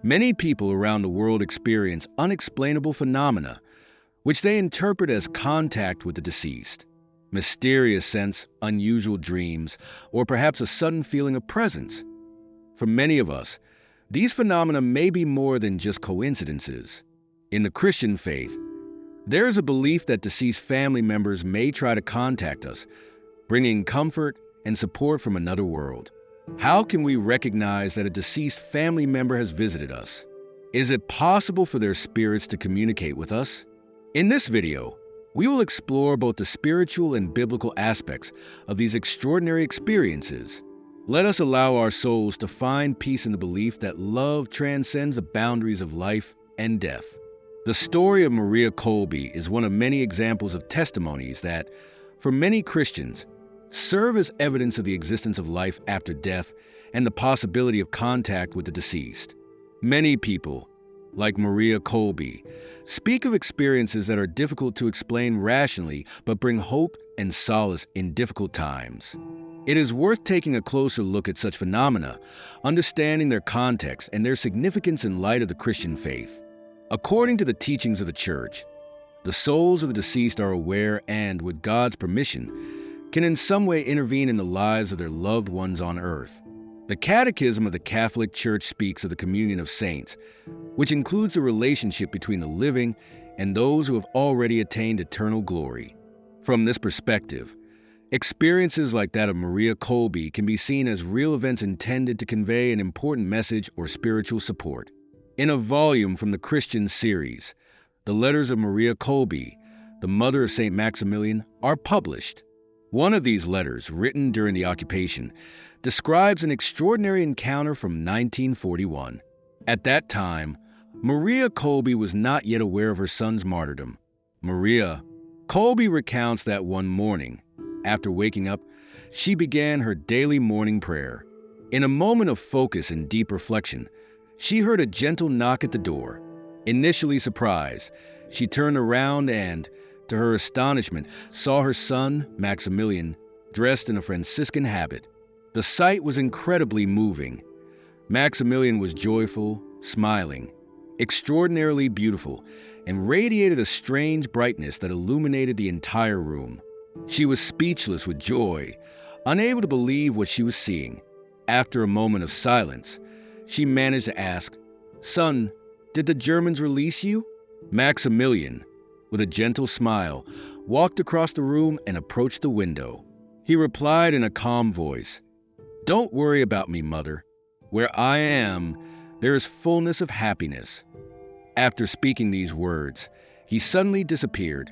Many people around the world experience unexplainable phenomena, which they interpret as contact with the deceased. Mysterious sense, unusual dreams, or perhaps a sudden feeling of presence. For many of us, these phenomena may be more than just coincidences. In the Christian faith, there is a belief that deceased family members may try to contact us, bringing comfort and support from another world. How can we recognize that a deceased family member has visited us? Is it possible for their spirits to communicate with us? In this video, we will explore both the spiritual and biblical aspects of these extraordinary experiences. Let us allow our souls to find peace in the belief that love transcends the boundaries of life and death. The story of Maria Kolbe is one of many examples of testimonies that, for many Christians, serve as evidence of the existence of life after death and the possibility of contact with the deceased. Many people, like Maria Kolbe, speak of experiences that are difficult to explain rationally but bring hope and solace in difficult times. It is worth taking a closer look at such phenomena, understanding their context and their significance in light of the Christian faith. According to the teachings of the Church, the souls of the deceased are aware and, with God's permission, can in some way intervene in the lives of their loved ones on earth. The Catechism of the Catholic Church speaks of the communion of saints, which includes the relationship between the living and those who have already attained eternal glory. From this perspective, experiences like that of Maria Kolbe can be seen as real events intended to convey an important message or spiritual support. In a volume from the Christian series, The Letters of Maria Kolbe, the mother of St. Maximilian, are published. One of these letters, written during the occupation, describes an extraordinary encounter from 1941. At that time, Maria Kolbe was not yet aware of her son's martyrdom. Maria Kolbe recounts that one morning, after waking up, she began her daily morning prayer. In a moment of focus and deep reflection, she heard a gentle knock at the door. Initially surprised, she turned around and, to her astonishment, saw her son, Maximilian, dressed in a Franciscan habit. The sight was incredibly moving. Maximilian was joyful, smiling, extraordinarily beautiful, and radiated a strange brightness that illuminated the entire room. She was speechless with joy, unable to believe what she was seeing. After a moment of silence, she managed to ask, "Son, did the Germans release you?" Maximilian, with a gentle smile, walked across the room and approached the window. He replied in a calm voice, "Don't worry about me, Mother. Where I am, there is fullness of happiness." After speaking these words, he suddenly disappeared,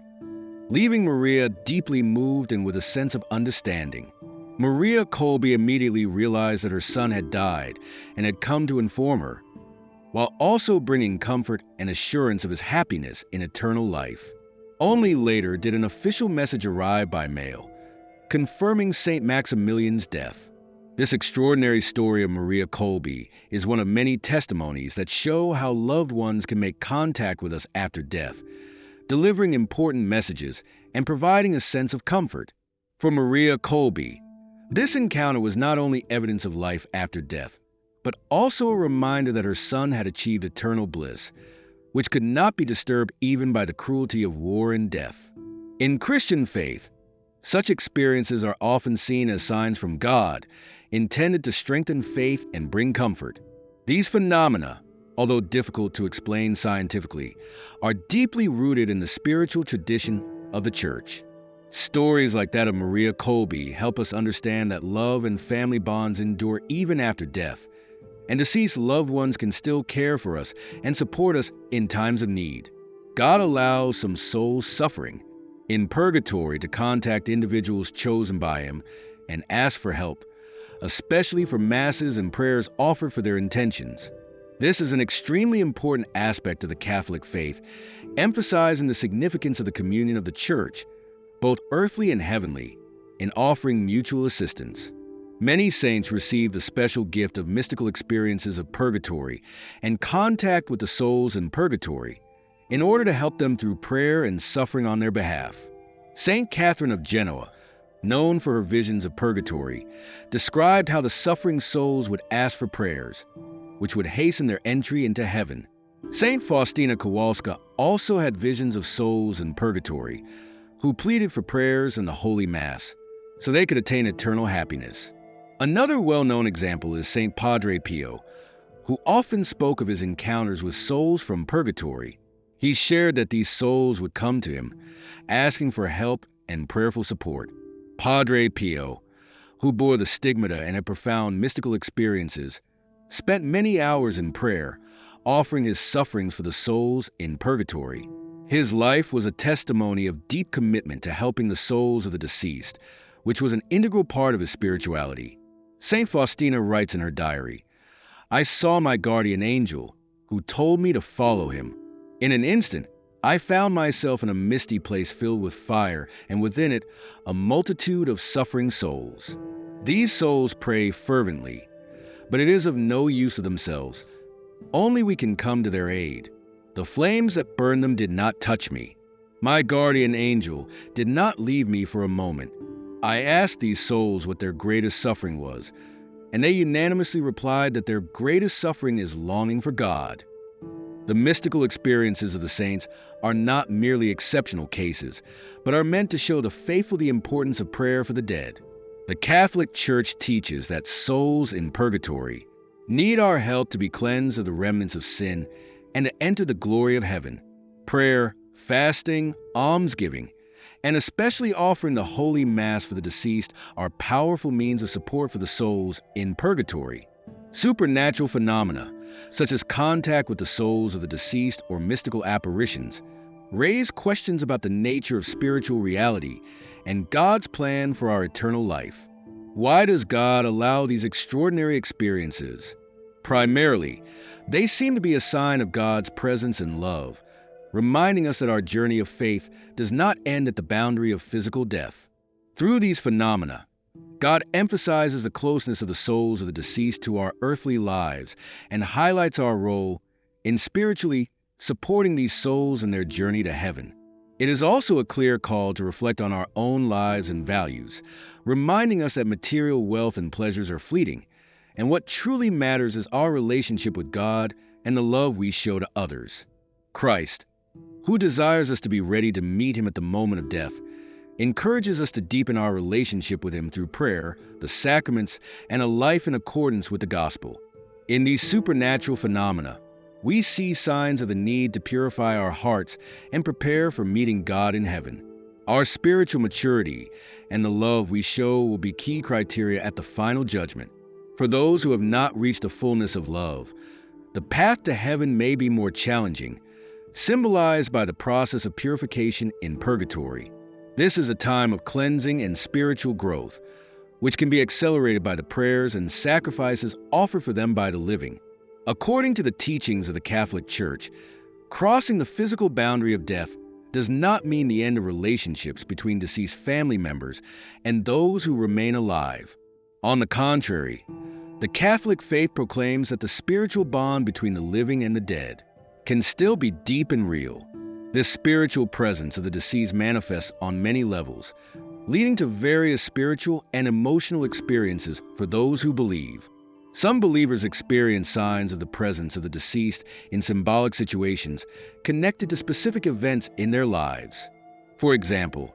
leaving Maria deeply moved and with a sense of understanding. Maria Kolbe immediately realized that her son had died and had come to inform her, while also bringing comfort and assurance of his happiness in eternal life. Only later did an official message arrive by mail, confirming St. Maximilian's death. This extraordinary story of Maria Kolbe is one of many testimonies that show how loved ones can make contact with us after death, delivering important messages and providing a sense of comfort. For Maria Kolbe, this encounter was not only evidence of life after death, but also a reminder that her son had achieved eternal bliss, which could not be disturbed even by the cruelty of war and death. In Christian faith, such experiences are often seen as signs from God, intended to strengthen faith and bring comfort. These phenomena, although difficult to explain scientifically, are deeply rooted in the spiritual tradition of the Church. Stories like that of Maria Kolbe help us understand that love and family bonds endure even after death, and deceased loved ones can still care for us and support us in times of need. God allows some souls suffering in purgatory to contact individuals chosen by Him and ask for help, especially for masses and prayers offered for their intentions. This is an extremely important aspect of the Catholic faith, emphasizing the significance of the communion of the Church, both earthly and heavenly, in offering mutual assistance. Many saints receive the special gift of mystical experiences of purgatory and contact with the souls in purgatory in order to help them through prayer and suffering on their behalf. Saint Catherine of Genoa, known for her visions of purgatory, described how the suffering souls would ask for prayers, which would hasten their entry into heaven. Saint Faustina Kowalska also had visions of souls in purgatory who pleaded for prayers in the Holy Mass so they could attain eternal happiness. Another well-known example is Saint Padre Pio, who often spoke of his encounters with souls from purgatory. He shared that these souls would come to him, asking for help and prayerful support. Padre Pio, who bore the stigmata and had profound mystical experiences, spent many hours in prayer, offering his sufferings for the souls in purgatory. His life was a testimony of deep commitment to helping the souls of the deceased, which was an integral part of his spirituality. Saint Faustina writes in her diary, "I saw my guardian angel, who told me to follow him. In an instant, I found myself in a misty place filled with fire, and within it, a multitude of suffering souls. These souls pray fervently, but it is of no use to themselves. Only we can come to their aid. The flames that burned them did not touch me. My guardian angel did not leave me for a moment. I asked these souls what their greatest suffering was, and they unanimously replied that their greatest suffering is longing for God." The mystical experiences of the saints are not merely exceptional cases, but are meant to show the faithful the importance of prayer for the dead. The Catholic Church teaches that souls in purgatory need our help to be cleansed of the remnants of sin and to enter the glory of heaven. Prayer, fasting, almsgiving, and especially offering the Holy Mass for the deceased are powerful means of support for the souls in purgatory. Supernatural phenomena, such as contact with the souls of the deceased or mystical apparitions, raise questions about the nature of spiritual reality and God's plan for our eternal life. Why does God allow these extraordinary experiences? Primarily, they seem to be a sign of God's presence and love, reminding us that our journey of faith does not end at the boundary of physical death. Through these phenomena, God emphasizes the closeness of the souls of the deceased to our earthly lives and highlights our role in spiritually supporting these souls in their journey to heaven. It is also a clear call to reflect on our own lives and values, reminding us that material wealth and pleasures are fleeting, and what truly matters is our relationship with God and the love we show to others. Christ, who desires us to be ready to meet him at the moment of death, encourages us to deepen our relationship with him through prayer, the sacraments, and a life in accordance with the gospel. In these supernatural phenomena, we see signs of the need to purify our hearts and prepare for meeting God in heaven. Our spiritual maturity and the love we show will be key criteria at the final judgment. For those who have not reached the fullness of love, the path to heaven may be more challenging, symbolized by the process of purification in purgatory. This is a time of cleansing and spiritual growth, which can be accelerated by the prayers and sacrifices offered for them by the living. According to the teachings of the Catholic Church, crossing the physical boundary of death does not mean the end of relationships between deceased family members and those who remain alive. On the contrary, the Catholic faith proclaims that the spiritual bond between the living and the dead can still be deep and real. This spiritual presence of the deceased manifests on many levels, leading to various spiritual and emotional experiences for those who believe. Some believers experience signs of the presence of the deceased in symbolic situations connected to specific events in their lives. For example,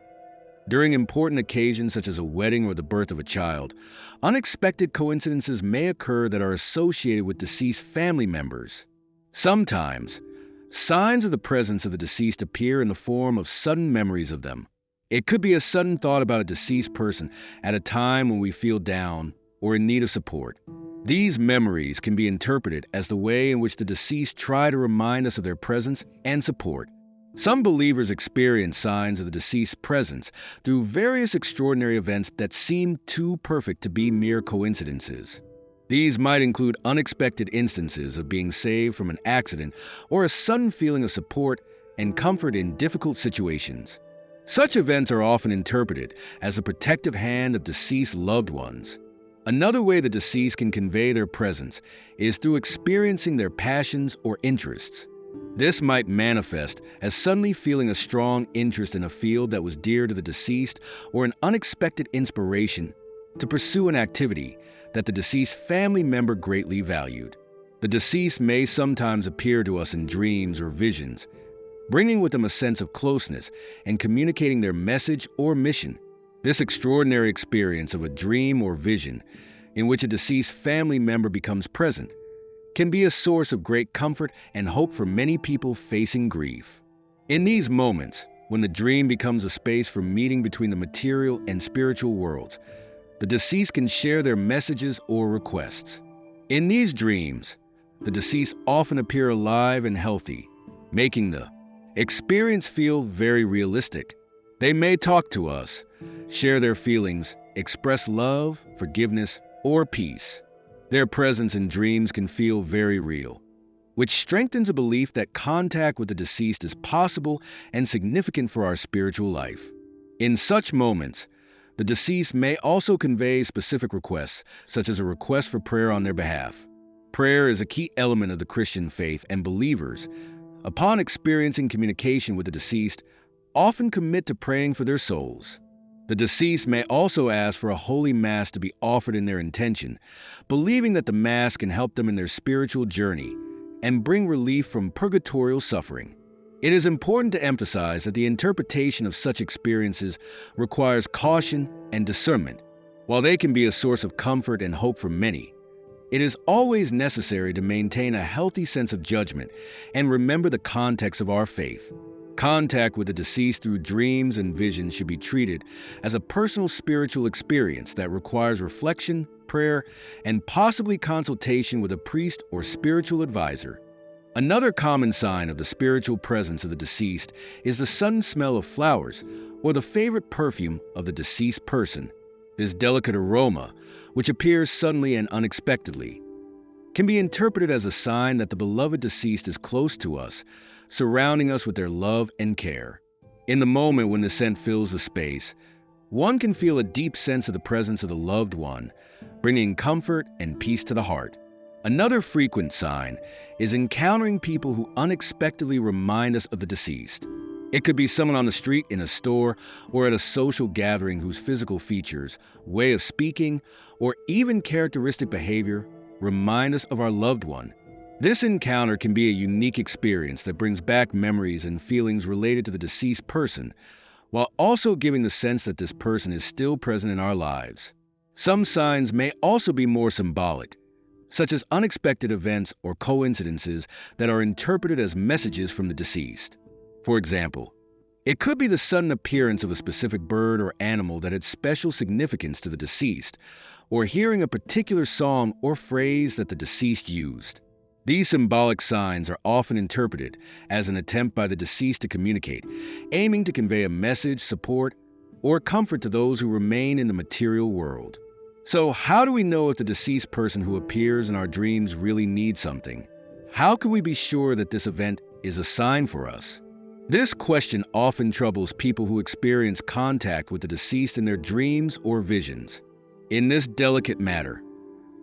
during important occasions such as a wedding or the birth of a child, unexpected coincidences may occur that are associated with deceased family members. Sometimes, signs of the presence of the deceased appear in the form of sudden memories of them. It could be a sudden thought about a deceased person at a time when we feel down or in need of support. These memories can be interpreted as the way in which the deceased try to remind us of their presence and support. Some believers experience signs of the deceased's presence through various extraordinary events that seem too perfect to be mere coincidences. These might include unexpected instances of being saved from an accident or a sudden feeling of support and comfort in difficult situations. Such events are often interpreted as a protective hand of deceased loved ones. Another way the deceased can convey their presence is through experiencing their passions or interests. This might manifest as suddenly feeling a strong interest in a field that was dear to the deceased or an unexpected inspiration to pursue an activity that the deceased family member greatly valued. The deceased may sometimes appear to us in dreams or visions, bringing with them a sense of closeness and communicating their message or mission. This extraordinary experience of a dream or vision, in which a deceased family member becomes present, can be a source of great comfort and hope for many people facing grief. In these moments, when the dream becomes a space for meeting between the material and spiritual worlds, the deceased can share their messages or requests. In these dreams, the deceased often appear alive and healthy, making the experience feel very realistic. They may talk to us, share their feelings, express love, forgiveness, or peace. Their presence in dreams can feel very real, which strengthens a belief that contact with the deceased is possible and significant for our spiritual life. In such moments, the deceased may also convey specific requests, such as a request for prayer on their behalf. Prayer is a key element of the Christian faith, and believers, upon experiencing communication with the deceased, often commit to praying for their souls. The deceased may also ask for a holy mass to be offered in their intention, believing that the mass can help them in their spiritual journey and bring relief from purgatorial suffering. It is important to emphasize that the interpretation of such experiences requires caution and discernment. While they can be a source of comfort and hope for many, it is always necessary to maintain a healthy sense of judgment and remember the context of our faith. Contact with the deceased through dreams and visions should be treated as a personal spiritual experience that requires reflection, prayer, and possibly consultation with a priest or spiritual advisor. Another common sign of the spiritual presence of the deceased is the sudden smell of flowers or the favorite perfume of the deceased person. This delicate aroma, which appears suddenly and unexpectedly, can be interpreted as a sign that the beloved deceased is close to us, surrounding us with their love and care. In the moment when the scent fills the space, one can feel a deep sense of the presence of the loved one, bringing comfort and peace to the heart. Another frequent sign is encountering people who unexpectedly remind us of the deceased. It could be someone on the street, in a store, or at a social gathering whose physical features, way of speaking, or even characteristic behavior remind us of our loved one. This encounter can be a unique experience that brings back memories and feelings related to the deceased person, while also giving the sense that this person is still present in our lives. Some signs may also be more symbolic, such as unexpected events or coincidences that are interpreted as messages from the deceased. For example, it could be the sudden appearance of a specific bird or animal that had special significance to the deceased, or hearing a particular song or phrase that the deceased used. These symbolic signs are often interpreted as an attempt by the deceased to communicate, aiming to convey a message, support, or comfort to those who remain in the material world. So, how do we know if the deceased person who appears in our dreams really needs something? How can we be sure that this event is a sign for us? This question often troubles people who experience contact with the deceased in their dreams or visions. In this delicate matter,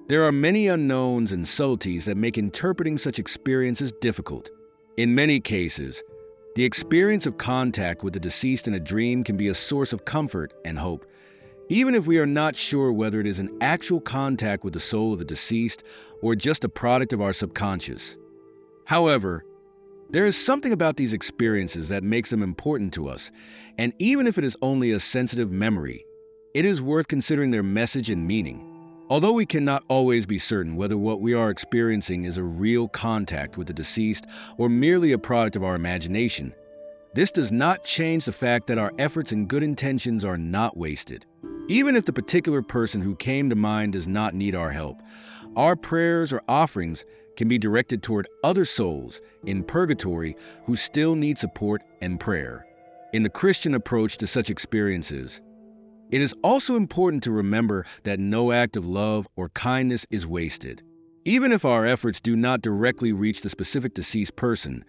there are many unknowns and subtleties that make interpreting such experiences difficult. In many cases, the experience of contact with the deceased in a dream can be a source of comfort and hope, even if we are not sure whether it is an actual contact with the soul of the deceased or just a product of our subconscious. However, there is something about these experiences that makes them important to us, and even if it is only a sensitive memory, it is worth considering their message and meaning. Although we cannot always be certain whether what we are experiencing is a real contact with the deceased or merely a product of our imagination, this does not change the fact that our efforts and good intentions are not wasted. Even if the particular person who came to mind does not need our help, our prayers or offerings can be directed toward other souls in purgatory who still need support and prayer. In the Christian approach to such experiences, it is also important to remember that no act of love or kindness is wasted. Even if our efforts do not directly reach the specific deceased person,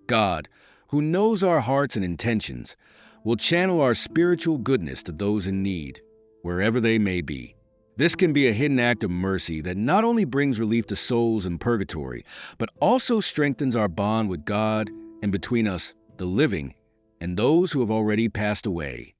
God, who knows our hearts and intentions, will channel our spiritual goodness to those in need, wherever they may be. This can be a hidden act of mercy that not only brings relief to souls in purgatory, but also strengthens our bond with God and between us, the living, and those who have already passed away.